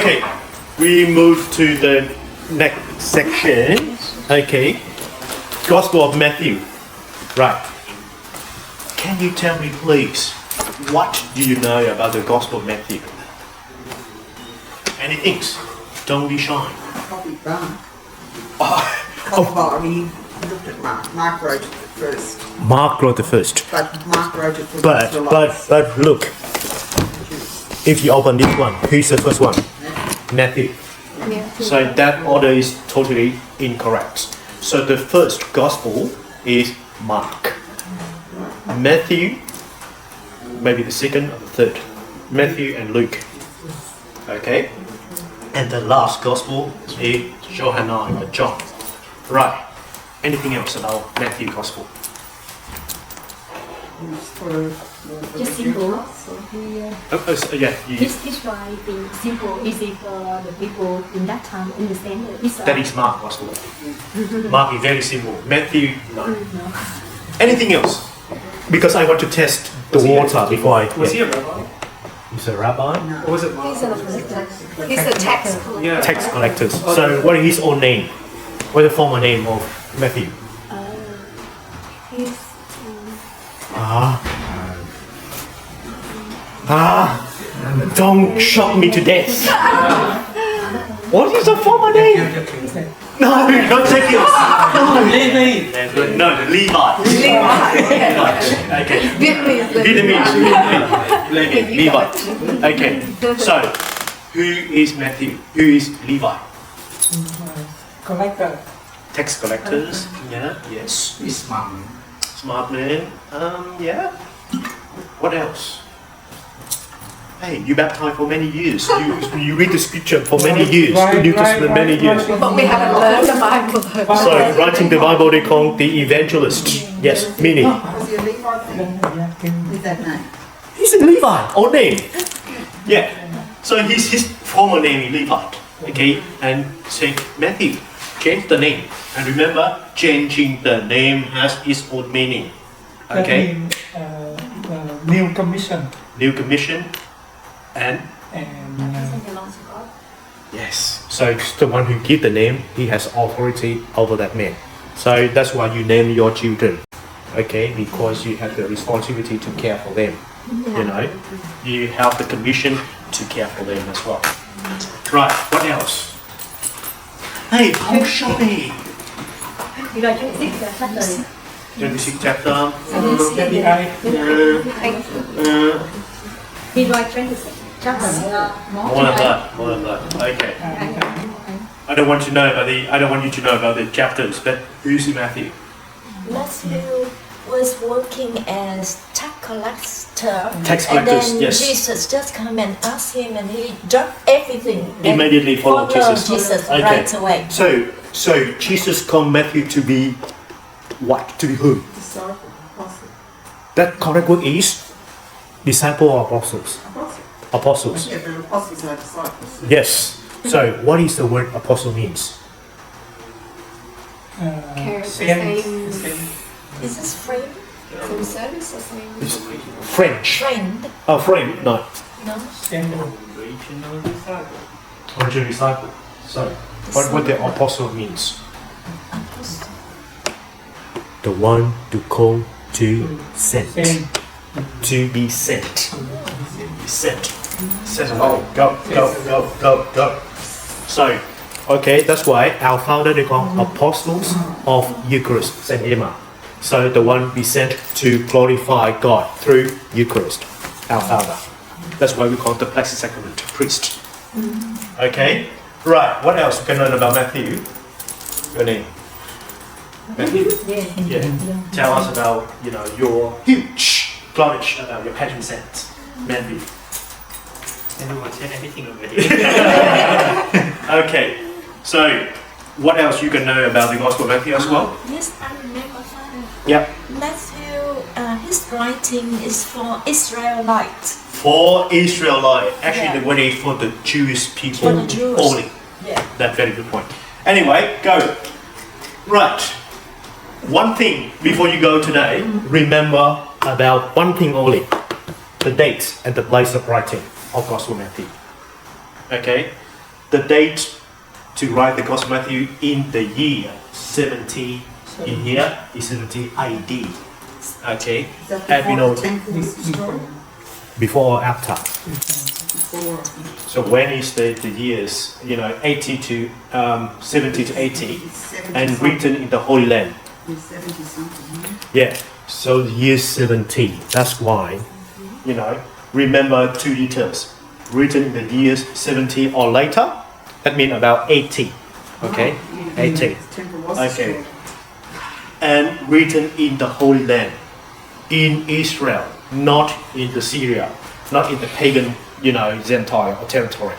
Okay, we move to the next section. Okay, Gospel of Matthew. Right. Can you tell me, please, what do you know about the Gospel of Matthew? Anything? Don't be shy. Probably wrong. Oh, We looked at Mark. Mark wrote it first. Mark wrote the first. But Mark wrote it for the But Israelites. look, if you open this one, who's the first one? Matthew. So that order is totally incorrect. So the first gospel is Mark. Matthew, maybe the second or the third. Matthew and Luke. Okay? And the last gospel is John. Right. Anything else about Matthew gospel? Just simple. Yeah. This why being simple, easy for the people in that time understand it. That is Mark gospel. Mark is very simple. Matthew, no. Anything else? Because I want to test the water before I. Was he a rabbi? He's a rabbi. Or was it Mark? He's a tax collector. Yeah. Tax collectors. So what is his own name? What is the former name of Matthew? He's Don't shock me to death. What is the former name? No, don't take it. No, Levi. Okay. Vietnamese. Levi. Okay. So, who is Matthew? Who is Levi? Collector. Tax collectors. Yeah. Yes. He's smart. Smart man. Yeah. What else? Hey, you baptized for many years. You read the scripture for many years. The New Testament many years. but we haven't learned the Bible. So writing the Bible they call the evangelist. Yes, meaning. Was he a Levite? With that name. He's a Levi, old name. Yeah. So his former name is Levi. Okay, and Saint Matthew changed the name. And remember, changing the name has its own meaning. Okay. New commission New commission and and yes. So it's the one who give the name, he has authority over that man. So that's why you name your children. Okay, because you have the responsibility to care for them. You know, you have the commission to care for them as well. Right, what else? Hey, don't show me. You like 26 chapter. 26 chapter. FBI He write 26 chapter. More than that. Okay. I don't want you to know about the chapters, but who's Matthew? Matthew was working as tax collector. Tax And collectors, then yes. Jesus just come and ask him, and he dropped everything. and Immediately follow followed Jesus. right away. So Jesus called Matthew to be what? To be who? Disciple. Apostle. That correct word is disciple or apostles? Apostle. Apostles. Yeah, but apostles are disciples. Yes. So what is the word apostle means? same Is this friend? Same service or same? It's French. Friend? Oh, friend, no. No? Original disciple. So what the apostle means? Apostle. The one to call, to send. same To be sent. Sent. Sent away. Go. So, okay, that's why our founder they call apostles of Eucharist, Saint Emma. So the one we sent to glorify God through Eucharist, our founder. That's why we call it the Blessed Sacrament, priest. Okay, right. What else we can learn about Matthew? Your name. Matthew. Yeah. Tell us about your huge flourish about your patron saint, Matthew. Everyone said everything already. Okay, so what else you can know about the Gospel of Matthew as well? Yes, I remember, Father. Yep. Matthew, his writing is for Israelites. For Israelite, actually Yeah. the word is for the Jewish people For the Jews. only. Yeah. That's very good point. Anyway, go. Right. One thing before you go today, remember about one thing only. The date and the place of writing of Gospel of Matthew. Okay? the date to write the Gospel of Matthew in the year 70 in here is 70 AD. Okay, Is that and we before know the temple was destroyed? before or after. Before. So when is the years? 80 to 70 to 80, It's 70 and something. written in the Holy Land. It's 70 something. Yeah. So the year 70. That's why, remember two details. Written in the years 70 or later. That means about 80. Okay, 80. The temple was Okay. destroyed. And written in the Holy Land, in Israel, not in the Syria, not in the pagan, Gentile or territory.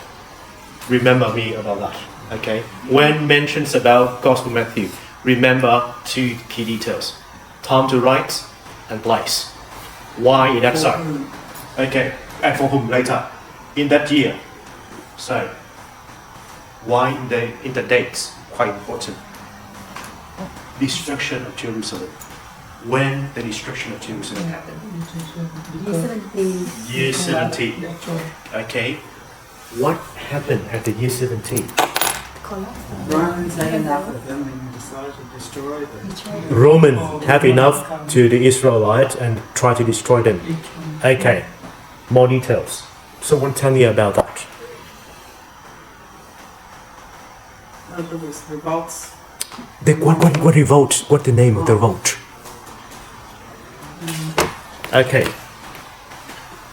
Remember me about that. Okay. When mentions about Gospel Matthew, remember two key details: time to write and place. Why in that side? Okay. And for whom later? In that year. So why in the dates? Quite important. Destruction of Jerusalem. When the destruction of Jerusalem happened? Year 70. Year 70. Okay. What happened at the year 70? Romans had enough of them and decided to destroy them. Romans have enough to the Israelites and try to destroy them. Okay. More details. Someone tell me about that. There was revolts. What revolt? What's the name of the revolt? Okay.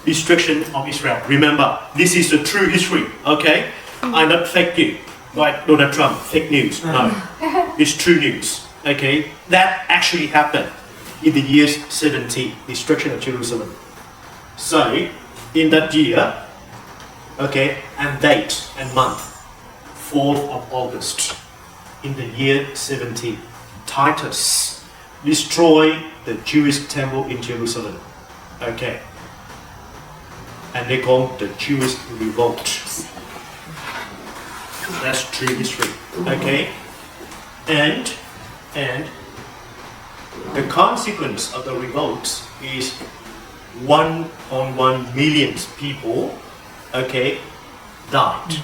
Destruction of Israel. Remember, this is the true history. Okay, I'm not fake news like Donald Trump. Fake news. No, it's true news. Okay, that actually happened in the years 70. Destruction of Jerusalem. So, in that year, okay, and date and month, 4th of August, in the year 70, Titus destroyed the Jewish temple in Jerusalem. Okay. And they call the Jewish revolt. That's true history. Okay. And the consequence of the revolt is 1.1 million people, okay, died.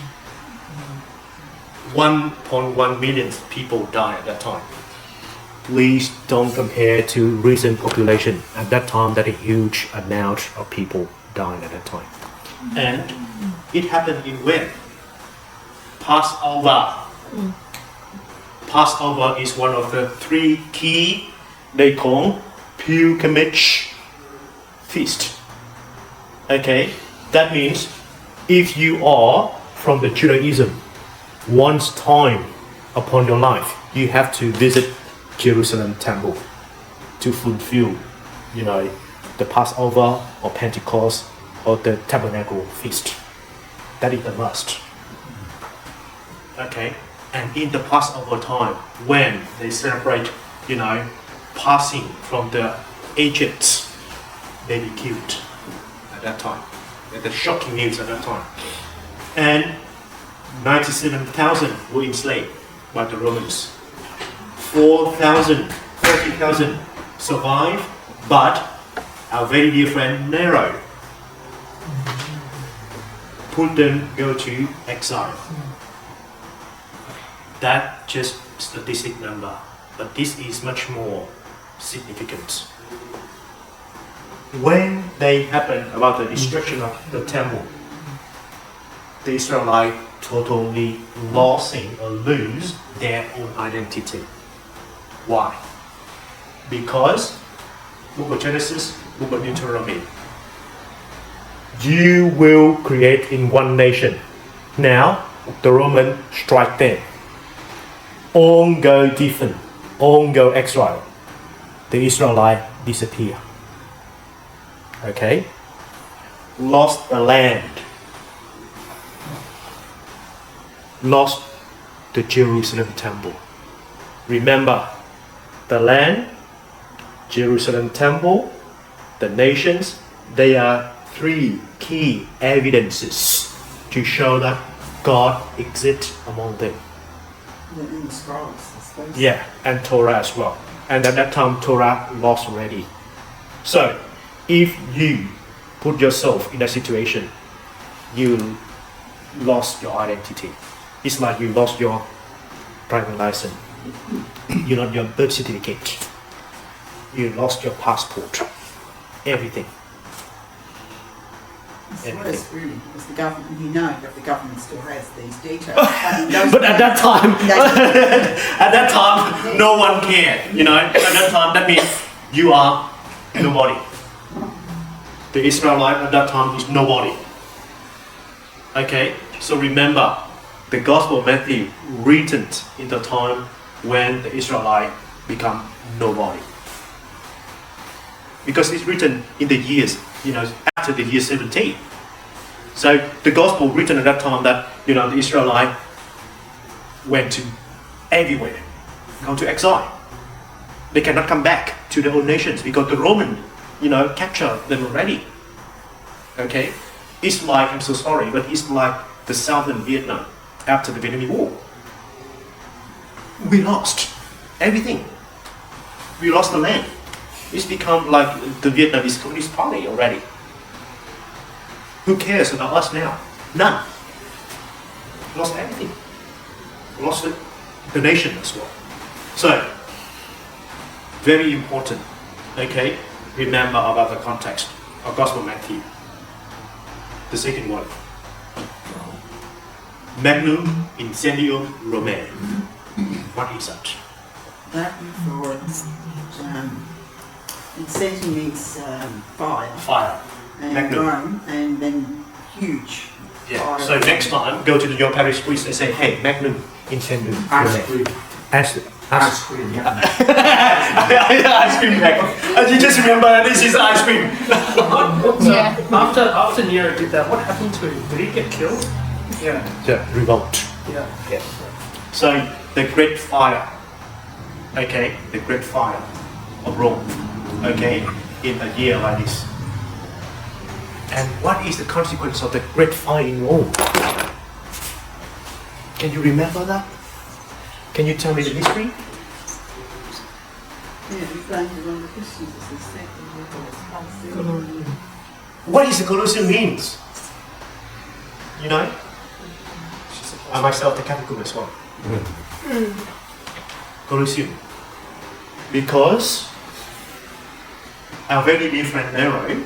1.1 million people died at that time. Please don't compare to recent population. At that time, that a huge amount of people died at that time. And it happened in when? Passover. Passover is one of the three key, they call pilgrimage feast. Okay, that means if you are from the Judaism, once time upon your life, you have to visit Jerusalem temple to fulfill, the Passover or Pentecost or the Tabernacle feast. That is the must. Okay, and in the Passover time, when they celebrate, passing from the Egypt, they be killed at that time. The shocking news at that time. And 97,000 were enslaved by the Romans. 30,000 survived, but our very dear friend Nero put them go to exile. That just statistic number, but this is much more significant. When they happened about the destruction of the temple, the Israelites totally losing or lose their own identity. Why? Because Book of Genesis, Book of Deuteronomy, you will create in one nation. Now the Roman strike them. All go different, all go exile. The Israelites disappear. Okay? Lost the land. Lost the Jerusalem temple. Remember, the land, Jerusalem temple, the nations, they are three key evidences to show that God exists among them. In the scrolls, I suppose. Yeah, and Torah as well. And at that time, Torah lost already. So, if you put yourself in that situation, you lost your identity. It's like you lost your driving license. You lost your birth certificate. You lost your passport. Everything. It's worse, really, because the government, you know that the government still has these details. But at that time, at that time, no one cared. You know, at that time, that means you are nobody. The Israelite at that time is nobody. Okay, so remember, the Gospel of Matthew written in the time when the Israelite become nobody. Because it's written in the years, after the year 17. So the Gospel written at that time that, the Israelite went to everywhere, gone to exile. They cannot come back to their own nations because the Roman, captured them already. Okay? It's like, I'm so sorry, but it's like the southern Vietnam after the Vietnamese War. We lost everything. We lost the land. It's become like the Vietnamese Communist Party already. Who cares about us now? None. Lost everything. Lost the nation as well. So, very important. Okay? Remember about the context of Gospel of Matthew. The second one. Magnum Incendium Romae. What is that? Latin for incendium means fire. Fire. And Magnum. Rome, and then huge. Yeah. Fire. So next time, go to your parish priest and say, hey, Magnum Incendium Ice Romae. cream. Ice cream, yeah. Ice cream bag. You just remember this is ice cream. Yeah. After Nero did that, what happened to him? Did he get killed? Yeah, revolt. Yeah. Yes. So the great fire. Okay, the great fire of Rome. Okay, in a year like this. And what is the consequence of the great fire in Rome? Can you remember that? Can you tell me the history? Yeah, we blamed it on the Christians as the second. What is the Colosseum means? I myself the catechism as well. Colosseum. Because our very dear friend Nero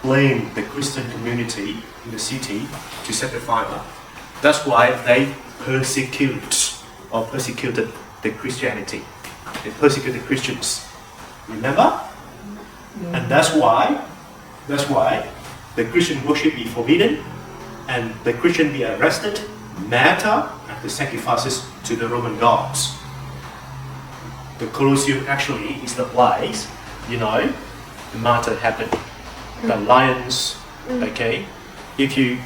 blamed the Christian community in the city to set the fire. That's why they persecuted the Christianity. They persecuted Christians. Remember? And that's why the Christian worship be forbidden and the Christian be arrested, martyred, and the sacrifices to the Roman gods. The Colosseum actually is the place, the martyr happened. The lions, okay? If you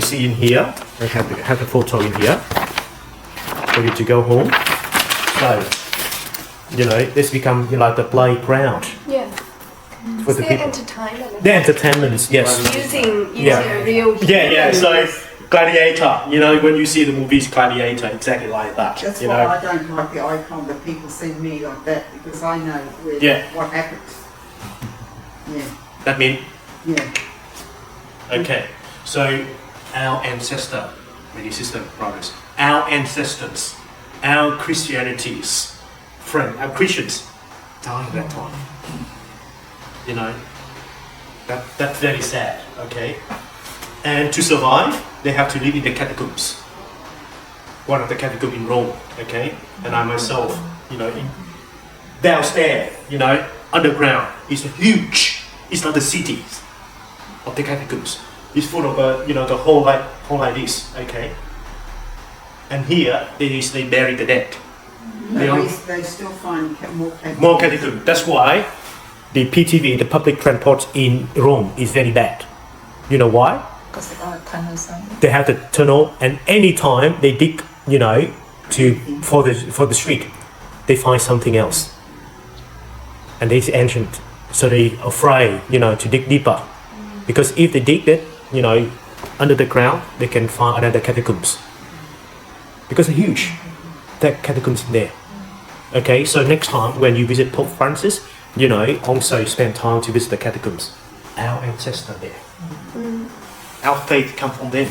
see in here, I have a photo in here for you to go home. So, this become like the playground Yeah. for the Their people. entertainment. The entertainments, yes. Using Yeah. real Yeah. So Gladiator, when you see the movies Gladiator, exactly like that. That's why I don't like the icon that people send me like that, because I know what happens. Yeah. That means Yeah. okay. So our ancestor, many sisters, brothers, our ancestors, our Christianities, our Christians died at that time. That's very sad. Okay. And to survive, they have to live in the catacombs. One of the catacombs in Rome, okay? And I myself, downstairs, underground, is huge. It's not the cities of the catacombs. It's full of, the whole like this, okay? And here, they bury the dead. They still find More catacombs. That's why the PTV, the public transport in Rome, is very bad. You know why? Because they are tunnels. They have the tunnel, and any time they dig, for the street, they find something else, and it's ancient, so they afraid, to dig deeper, because if they dig it, under the ground, they can find another catacombs, because they're huge, that catacombs in there. Okay, so next time when you visit Pope Francis, also spend time to visit the catacombs. Our ancestor there. Our faith come from them.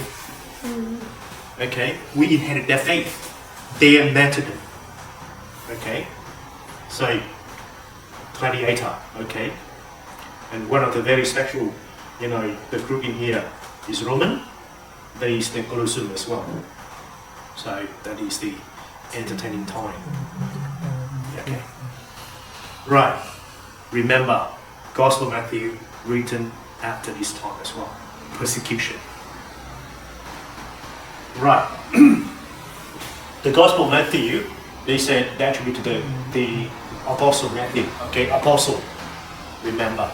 Okay, we inherit their faith, their martyrdom. Okay, so gladiator. Okay, and one of the very special, the group in here is Roman. There is the Colosseum as well. So that is the entertaining time. Okay, right. Remember, Gospel of Matthew written after this time as well. Persecution. Right. The Gospel of Matthew, they said they attribute to the Apostle Matthew. Okay, Apostle. Remember.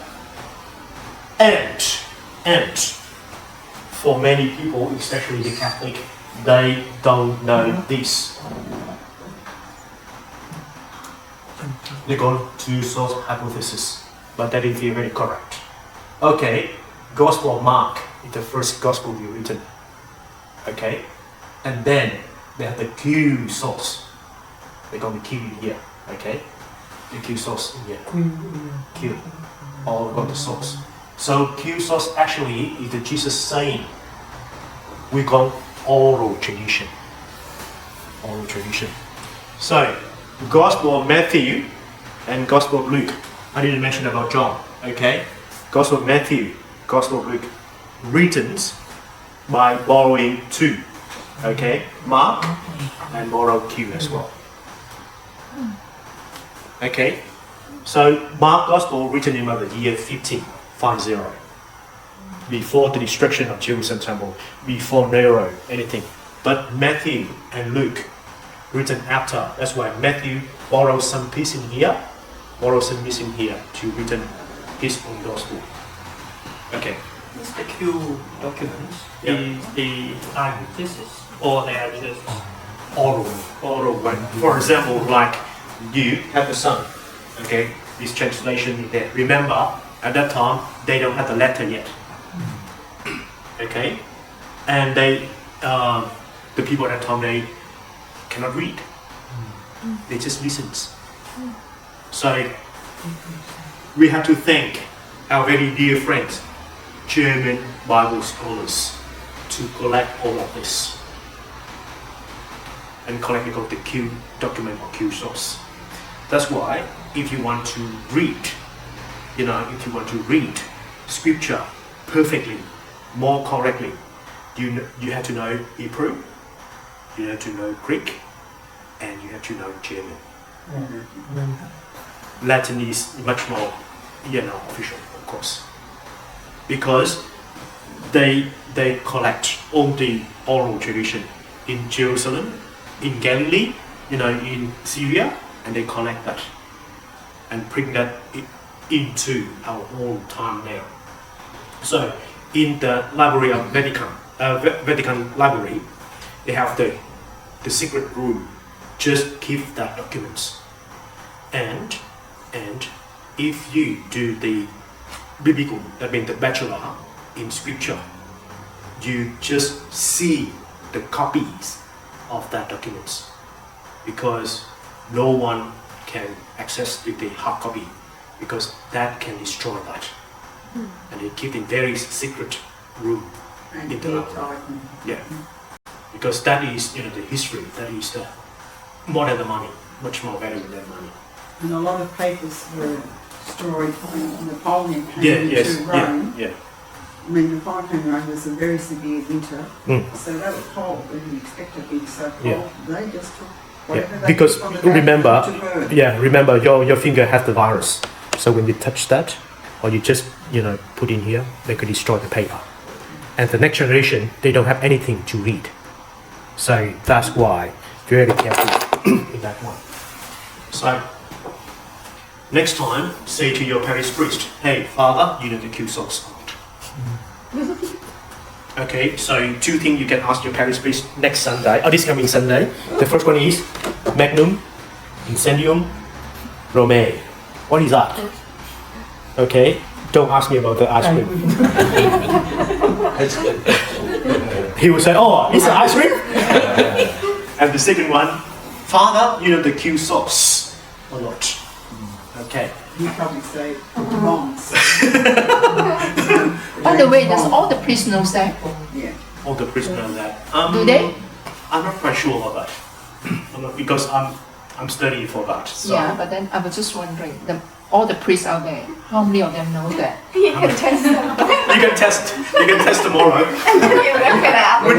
And for many people, especially the Catholic, they don't know this. They go to source hypothesis, but that is very correct. Okay, Gospel of Mark is the first Gospel we written. Okay, and then they have the Q source. They're going to Q in here. Okay, the Q source in here. Q, all about the source. So Q source actually is the Jesus saying. We call oral tradition. Oral tradition. So, Gospel of Matthew and Gospel of Luke. I didn't mention about John. Okay, Gospel of Matthew, Gospel of Luke, written by borrowing two. Okay, Mark and borrow Q as well. Okay, so Mark Gospel written in about the year 50, before the destruction of Jerusalem Temple, before Nero, anything. But Matthew and Luke written after. That's why Matthew borrows some piece in here, borrows some piece in here to written his own gospel. Okay. The Q documents is the eyewitnesses, or they are just Oral one. For example, like you have the son. Okay, this translation is there. Remember, at that time they don't have the letter yet. Okay, and they, the people at that time, they cannot read. They just listen. So we have to thank our very dear friends, German Bible scholars, to collect all of this and collect the Q document or Q source. That's why if you want to read, if you want to read scripture perfectly, more correctly, you have to know Hebrew, you have to know Greek, and you have to know German. Latin is much more, official, of course, because they collect all the oral tradition in Jerusalem, in Galilee, in Syria, and they collect that and bring that into our own time now. So in the library of Vatican Library, they have the secret room. Just keep that documents, and if you do the biblical, that means the bachelor in scripture, you just see the copies of that documents, because no one can access the hard copy, because that can destroy that. And they keep in very secret room in the library. Yeah, because that is the history. That is the more than the money, much more valuable than money. And a lot of papers were destroyed when Napoleon came into Rome. Yeah. I mean, Napoleon came to Rome was a very severe winter, so they were cold. They didn't expect it to be so cold. Yeah. They just took whatever they Because could from the remember, to burn. remember your finger has the virus. So when you touch that, or you just put in here, they could destroy the paper. And the next generation, they don't have anything to read. So that's why very careful in that one. So next time, say to your parish priest, "Hey, Father, you know the Q source." Okay, so two things you can ask your parish priest next Sunday, or this coming Sunday. The first one is Magnum Incendium Romae. What is that? Okay, don't ask me about the ice cream. He will say, "Oh, it's an ice cream." And the second one, "Father, you know the Q source or not?" Okay. You probably say, "Moms." By the way, does all the priests know that? Yeah. All the prisoners that. Do they? I'm not quite sure about that. Because I'm studying for that. So. Yeah, but then I was just wondering, all the priests out there, how many of them know that? You can test them. You can test tomorrow. You work it out. With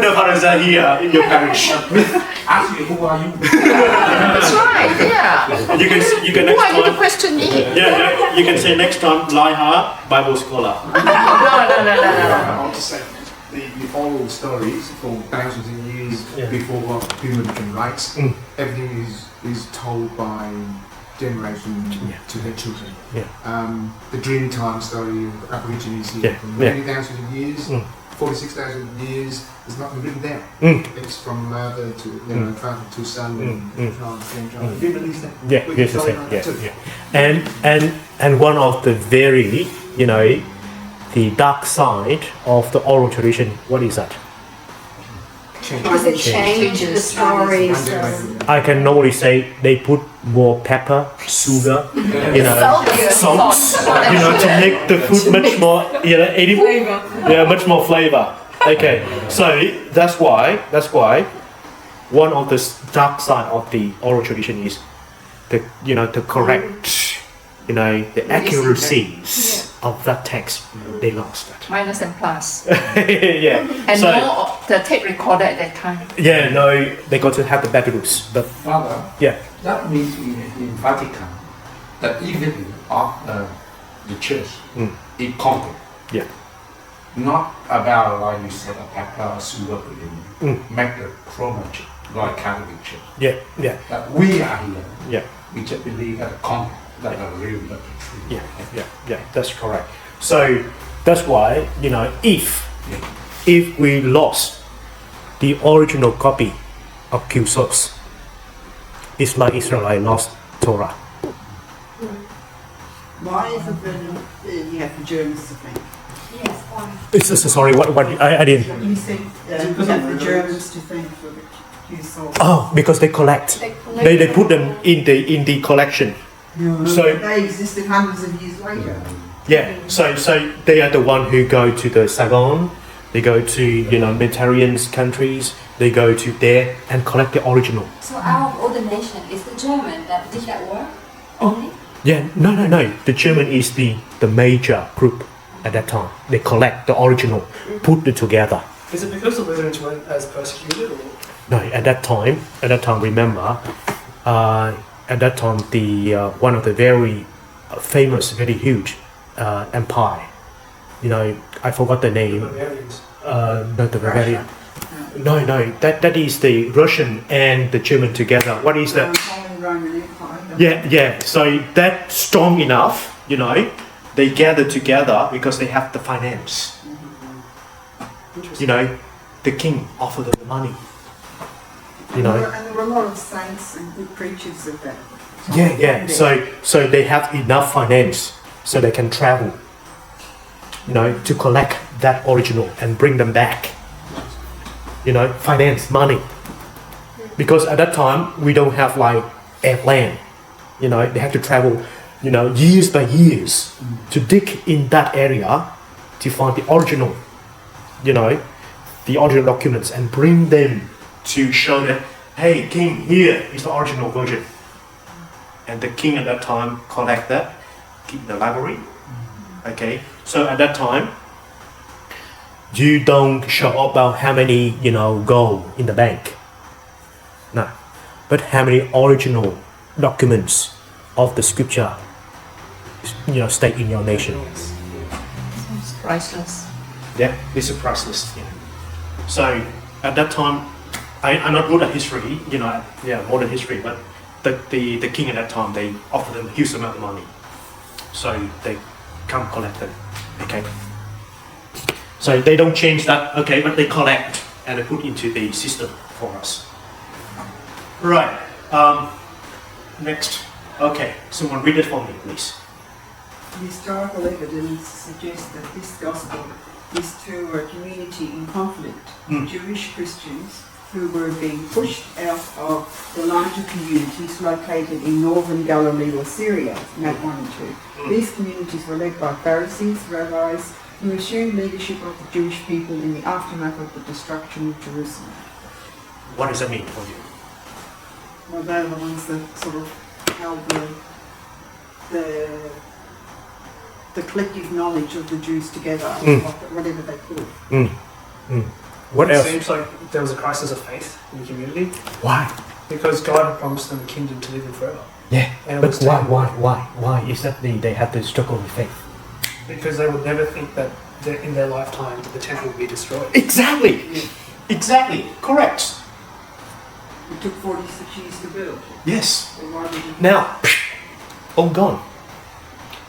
the fathers are here in your parish. Ask you, who are you? That's right, yeah. You can Who next are you to time. question me? Yeah, you can say next time, Laiha, Bible scholar. No. I want to say, the oral stories for thousands of years before human became rights, everything is told by generation to their children. The Dreamtime story of Aborigines here for many thousands of years, 46,000 years, is not been written down. It's from mother to father to son and child, grandchild. You release that? Yeah, yes, and one of the very, the dark side of the oral tradition, what is that? Because it changed the stories. I can normally say they put more pepper, sugar, salts, to make the food much more, edible. Yeah, much more flavor. Okay, so that's why one of the dark side of the oral tradition is to correct, the accuracies of that text. They lost it. Minus and plus. Yeah. And so, no, the tape recorder at that time. Yeah, no, they got to have the Babylus, but Father, that means in Vatican, the evening of the church, it conquered. Yeah. Not about, like you said, a pepper, sugar, make the chroma like Catholic Church. Yeah. That we are here. Yeah. We just believe that conquer, that are real, that are true. Yeah, that's correct. So that's why, if we lost the original copy of Q-source, it's like Israelite lost Torah. Why is it that you have the Germans to think? Yes, one. Sorry, what I didn't. You said you have the Germans to thank for the Q-source. Oh, because they collect. They put them in the collection. So they existed hundreds of years later. yeah, so they are the one who go to the Saigon, they go to Mediterranean countries, they go to there and collect the original. So out of all the nation, is the German that did that work only? Yeah, no. The German is the major group at that time. They collect the original, put it together. Is it because the Lutherans weren't as persecuted, or? No, at that time, remember, at that time, the one of the very famous, very huge empire. I forgot the name. Bavarians. Not the Bavarian. No. That is the Russian and the German together. What is that? Roman Empire. Yeah. So that's strong enough. They gather together because they have the finance. The king offered them the money. And there were a lot of saints and good preachers of that. Yeah. So they have enough finance so they can travel, to collect that original and bring them back. Finance, money. Because at that time we don't have like airplane. They have to travel, years by years to dig in that area to find the original, the original documents and bring them to show that, hey, king, here is the original version. And the king at that time collect that, keep in the library. Okay, so at that time, you don't show about how many, gold in the bank. No, but how many original documents of the scripture, stay in your nation. It's priceless. Yeah, this is priceless. So at that time, I'm not good at history, modern history, but the king at that time, they offer them a huge amount of money. So they come collect them, okay? So they don't change that, okay, but they collect and they put into the system for us. Right, next, okay, someone read it for me, please. The historical evidence suggests that this gospel is to a community in conflict, Jewish Christians who were being pushed out of the larger communities located in northern Galilee or Syria, Map 1 and 2. These communities were led by Pharisees, rabbis, who assumed leadership of the Jewish people in the aftermath of the destruction of Jerusalem. What does that mean for you? Well, they're the ones that sort of held the collective knowledge of the Jews together, whatever they could. What It else? seems like there was a crisis of faith in the community Why? because God had promised them a kingdom to live in forever. Yeah, And it but was taken why is that they had to struggle with faith? because they would never think that in their lifetime the temple would be destroyed. Exactly, exactly, correct. It took 46 years to build. Yes. So why would it? Now, all gone.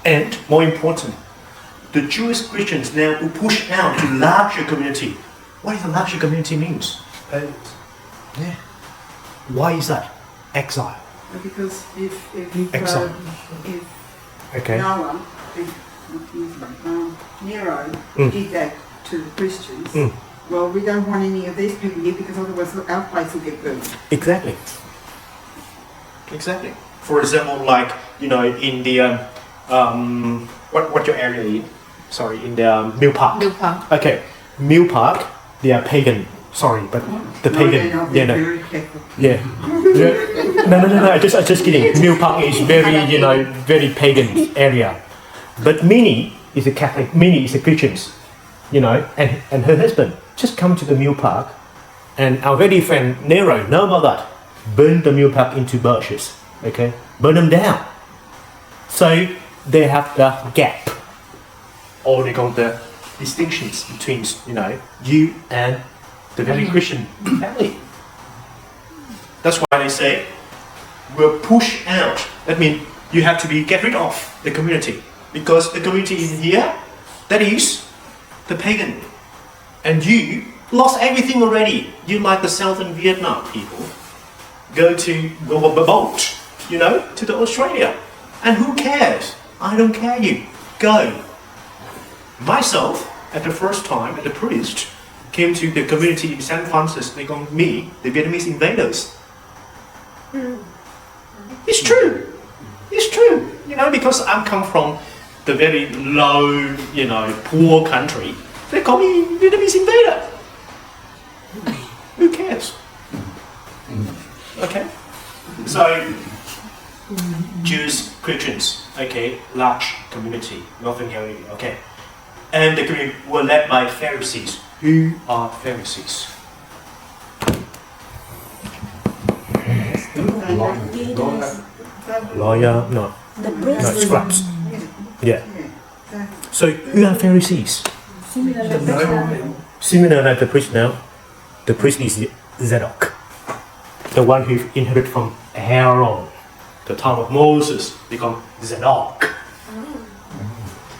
And more important, the Jewish Christians now who push out to larger community. What is a larger community means? Pagans. Yeah. Why is that? Exile. Because if Exile. Okay. Noah, Nero did that to the Christians, well, we don't want any of these people here because otherwise our place will get burned. Exactly. Exactly. For example, like in the what your area is? Sorry, in the Mill Park. Mill Park. Okay, Mill Park. They are pagan. Sorry, but the pagan. They're No. very Catholic. Yeah. No. I just kidding. Mill Park is very very pagan area, but Minnie is a Catholic. Minnie is a Christian. And her husband just come to the Mill Park, and our very friend Nero know about that. Burn the Mill Park into bushes. Okay, burn them down. So they have the gap, or they call the distinctions between you and the very Christian family. That's why they say we're pushed out. That means you have to get rid of the community because the community in here, that is the pagan, and you lost everything already. You like the Southern Vietnam people go boat, to the Australia, and who cares? I don't care. You go. Myself, at the first time, as a priest, came to the community in San Francisco. They call me the Vietnamese invaders. It's true. It's true. Because I come from the very low, poor country. They call me Vietnamese invader. Who cares? Okay. So, Jews, Christians, okay, large community, Northern Area, okay. And the community were led by Pharisees. Who are Pharisees? Lawyer, no, The no, priest. scribes. Yeah. So who are Pharisees? Similar like the priest now. The priest is Zadok, the one who inherited from Aaron, the time of Moses, become Zadok.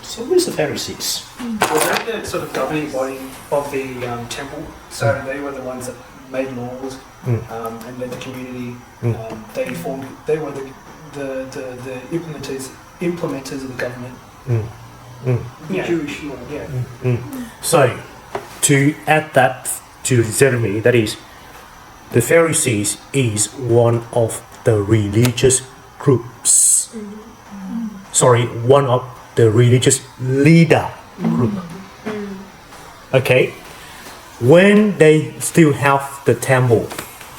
So who's the Pharisees? Was that the sort of governing body of the temple? So they were the ones that made laws and led the community. They were the implementers of the government. The Jewish law. Yeah. So, to add that to Jeremy, that is, the Pharisees is one of the religious groups. Sorry, one of the religious leader group. Okay, when they still have the temple,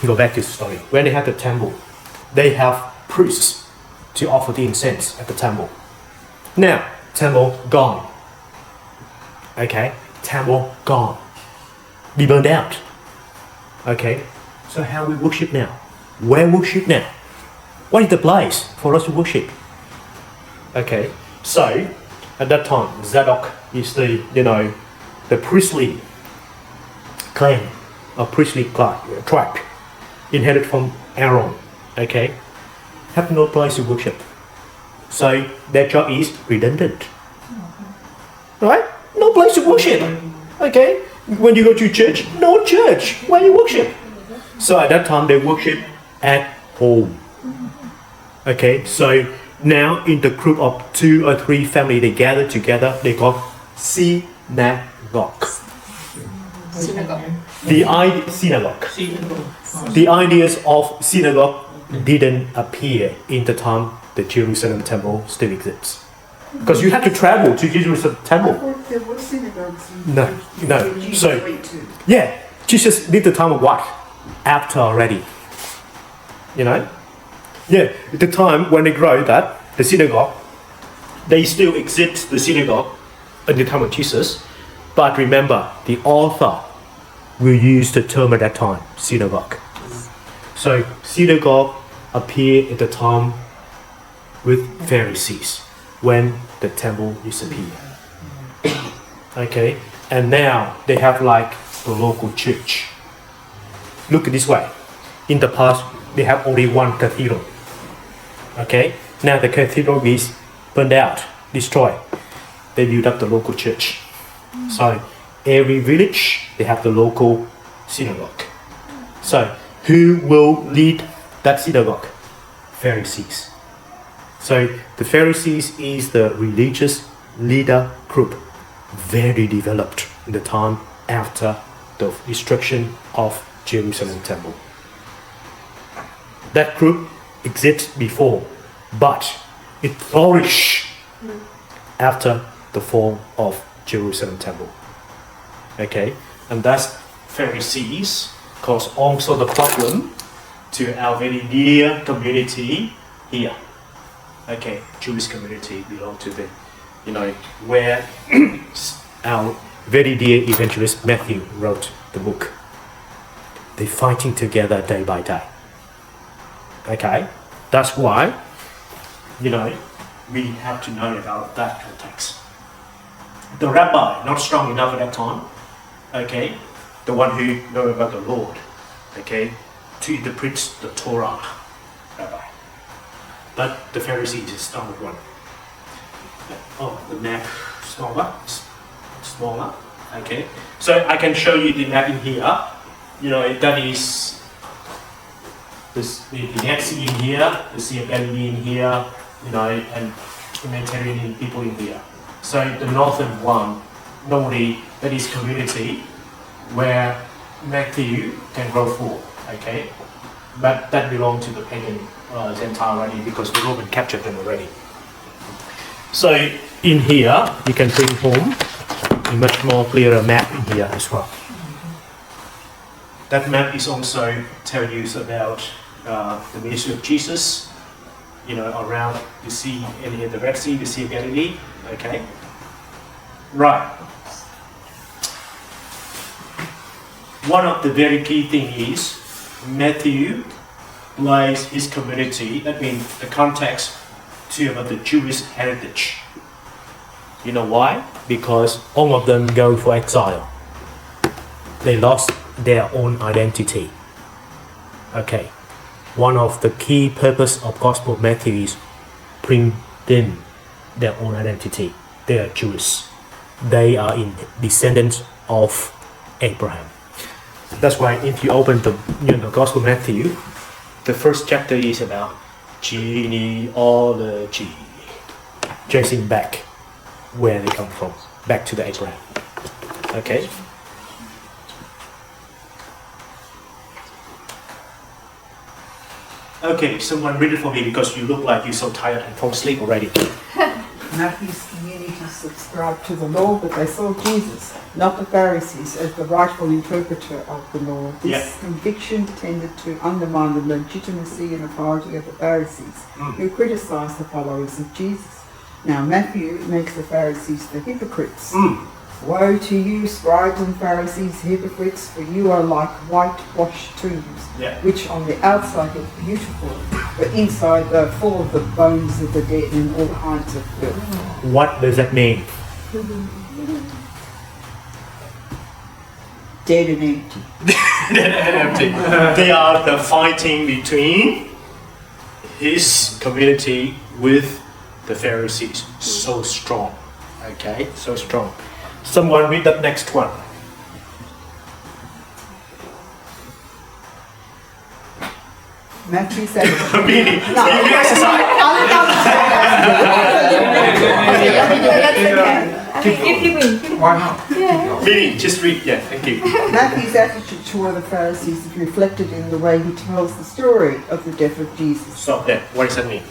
go back to the story. When they have the temple, they have priests to offer the incense at the temple. Now, temple gone. Okay, temple gone. Be burned out. Okay, so how we worship now? Where worship now? What is the place for us to worship? Okay, so at that time, Zadok is the the priestly clan, or priestly tribe, inherited from Aaron. Okay, have no place to worship. So their job is redundant. Right? No place to worship. Okay? When you go to church, no church. Where you worship? So at that time they worship at home. Okay, so now in the group of 2 or 3 family they gather together, they call synagogue. Synagogue. Synagogue. The ideas of synagogue didn't appear in the time the Jerusalem temple still exists. Because you have to travel to Jerusalem temple. there were synagogues in No, no. where Jesus So- went to. Yeah, Jesus did the time of what? After already. You know? Yeah, at the time when they grow that, the synagogue, they still exist, the synagogue, at the time of Jesus. But remember, the author will use the term at that time, synagogue. So, synagogue appeared at the time with Pharisees when the temple disappeared. Okay, and now they have like the local church. Look at this way. In the past, they have only one cathedral. Okay, now the cathedral is burned out, destroyed. They build up the local church. So every village they have the local synagogue. So who will lead that synagogue? Pharisees. So the Pharisees is the religious leader group, very developed in the time after the destruction of Jerusalem temple. That group exists before, but it flourished after the fall of Jerusalem temple. Okay, and that's Pharisees cause also the problem to our very dear community here. Okay, Jewish community belong to the, where our very dear evangelist Matthew wrote the book. They're fighting together day by day. Okay, that's why, we have to know about that context. The rabbi, not strong enough at that time, okay, the one who know about the Lord, okay, to interpret the Torah, rabbi. But the Pharisees is stronger one. Oh, the map smaller, okay. So I can show you the map in here. That is the Dead Sea in here, the Sea of Galilee in here, and the Mediterranean people in here. So the northern one, normally that is community where Matthew can grow for, okay? But that belongs to the pagan Gentile already because the Roman captured them already. So in here, you can bring home a much more clearer map in here as well. That map is also telling you about the ministry of Jesus, around the sea, and here the Red Sea, the Sea of Galilee, okay? Right. One of the very key thing is Matthew lays his community, that means the context, to about the Jewish heritage. You know why? Because all of them go for exile. They lost their own identity. Okay. One of the key purpose of Gospel of Matthew is bring them their own identity. They are Jewish. They are in descendants of Abraham. That's why if you open the Gospel of Matthew, the first chapter is about genealogy, tracing back where they come from, back to the Abraham. Okay. Okay, someone read it for me because you look like you're so tired and fall asleep already. Matthew's community subscribed to the law, but they saw Jesus, not the Pharisees, as the rightful interpreter of the law. This conviction tended to undermine the legitimacy and authority of the Pharisees, who criticised the followers of Jesus. Now Matthew makes the Pharisees the hypocrites. Woe to you, scribes and Pharisees, hypocrites, for you are like whitewashed tombs, which on the outside look beautiful, but inside they're full of the bones of the dead and all kinds of filth. What does that mean? Dead and empty. They are the fighting between his community with the Pharisees. So strong. Okay, so strong. Someone read that next one. Matthew said, Really? You exercise? Wow. Really? Just read. Yeah, thank you. Matthew's attitude toward the Pharisees is reflected in the way he tells the story of the death of Jesus. Stop there. What does that mean?